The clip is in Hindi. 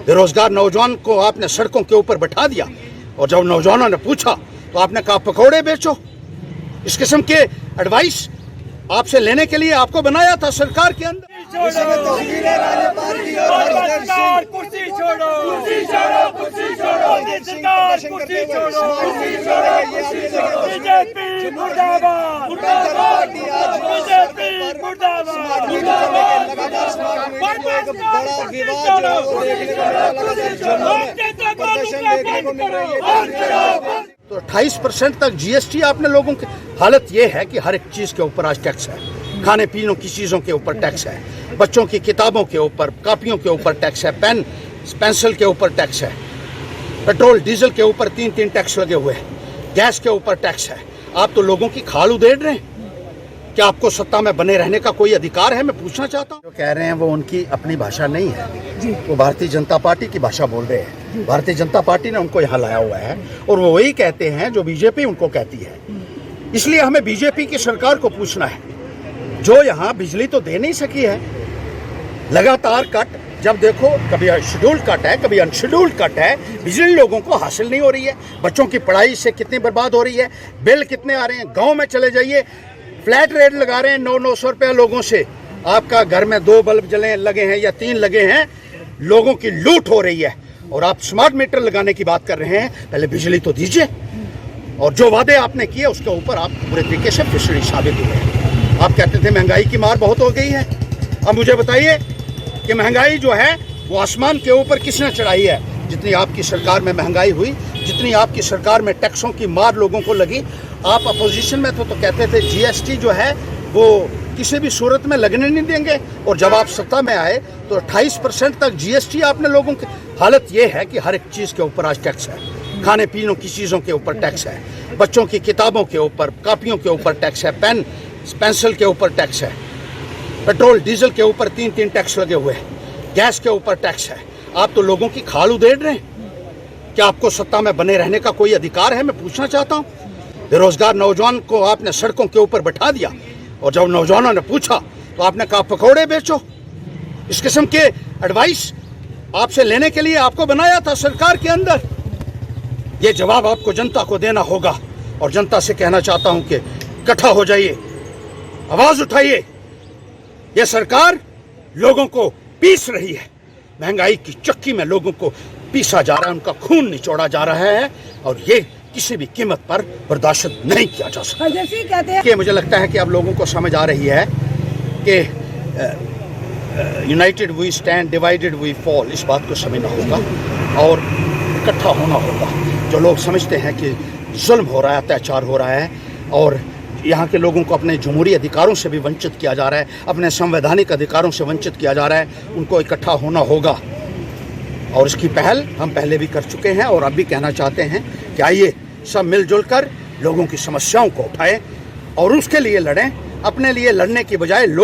बेरोजगार नौजवान को आपने सड़कों के ऊपर बैठा दिया और जब नौजवानों ने पूछा तो आपने कहा पकौड़े बेचो। इस किस्म के एडवाइस आपसे लेने के लिए आपको बनाया था सरकार के अंदर। तो 28% तक जीएसटी आपने लोगों की हालत ये है कि हर एक चीज के ऊपर आज टैक्स है। खाने पीने की चीजों के ऊपर टैक्स है, बच्चों की किताबों के ऊपर, कापियों के ऊपर टैक्स है, पेन पेंसिल के ऊपर टैक्स है, पेट्रोल डीजल के ऊपर 3 टैक्स लगे हुए हैं, गैस के ऊपर टैक्स है। आप तो लोगों की खाल उधेड़ रहे हैं। क्या आपको सत्ता में बने रहने का कोई अधिकार है? मैं पूछना चाहता हूँ। जो कह रहे हैं वो उनकी अपनी भाषा नहीं है, वो भारतीय जनता पार्टी की भाषा बोल रहे हैं। भारतीय जनता पार्टी ने उनको यहाँ लाया हुआ है और वो वही कहते हैं जो बीजेपी उनको कहती है। इसलिए हमें बीजेपी की सरकार को पूछना है, जो यहाँ बिजली तो दे नहीं सकी है, लगातार कट, जब देखो कभी शेड्यूल्ड कट है, कभी अनशेड्यूल्ड कट है, बिजली लोगों को हासिल नहीं हो रही है, बच्चों की पढ़ाई से कितनी बर्बाद हो रही है, बिल कितने आ रहे हैं। गाँव में चले जाइए, फ्लैट रेट लगा रहे हैं 900 रुपया लोगों से। आपका घर में 2 बल्ब जले लगे हैं या 3 लगे हैं, लोगों की लूट हो रही है। और आप स्मार्ट मीटर लगाने की बात कर रहे हैं, पहले बिजली तो दीजिए। और जो वादे आपने किए उसके ऊपर आप पूरे तरीके से फिसली साबित हुए। आप कहते थे महंगाई की मार बहुत हो गई है। अब मुझे बताइए कि महंगाई जो है वो आसमान के ऊपर किसने चढ़ाई है? जितनी आपकी सरकार में महंगाई हुई, जितनी आपकी सरकार में टैक्सों की मार लोगों को लगी। आप अपोजिशन में तो कहते थे जीएसटी जो है वो किसी भी सूरत में लगने नहीं देंगे, और जब आप सत्ता में आए तो 28% तक जीएसटी आपने लोगों की हालत ये है कि हर एक चीज़ के ऊपर आज टैक्स है। खाने पीने की चीज़ों के ऊपर टैक्स है, बच्चों की किताबों के ऊपर, कापियों के ऊपर टैक्स है, पेन पेंसिल के ऊपर टैक्स है, पेट्रोल डीजल के ऊपर 3 टैक्स लगे हुए हैं, गैस के ऊपर टैक्स है। आप तो लोगों की खाल उधेड़ रहे हैं। क्या आपको सत्ता में बने रहने का कोई अधिकार है? मैं पूछना चाहता हूँ। बेरोजगार नौजवान को आपने सड़कों के ऊपर बैठा दिया और जब नौजवानों ने पूछा तो आपने कहा पकौड़े बेचो। इस किस्म के एडवाइस आपसे लेने के लिए आपको बनाया था सरकार के अंदर। ये जवाब आपको जनता को देना होगा। और जनता से कहना चाहता हूं कि इकट्ठा हो जाइए, आवाज उठाइए। यह सरकार लोगों को पीस रही है, महंगाई की चक्की में लोगों को पीसा जा रहा है, उनका खून निचोड़ा जा रहा है, और ये किसी भी कीमत पर बर्दाश्त नहीं किया जा सकता। कि मुझे लगता है कि अब लोगों को समझ आ रही है कि united we stand, divided we fall. इस बात को समझना होगा और इकट्ठा होना होगा। जो लोग समझते हैं कि जुल्म हो रहा है, अत्याचार हो रहा है, और यहाँ के लोगों को अपने जमहूरी अधिकारों से भी वंचित किया जा रहा है, अपने संवैधानिक अधिकारों से वंचित किया जा रहा है, उनको इकट्ठा होना होगा। और इसकी पहल हम पहले भी कर चुके हैं और अब भी कहना चाहते हैं कि आइए सब मिलजुल कर लोगों की समस्याओं को उठाएं और उसके लिए लड़ें। अपने लिए लड़ने की बजाय लोग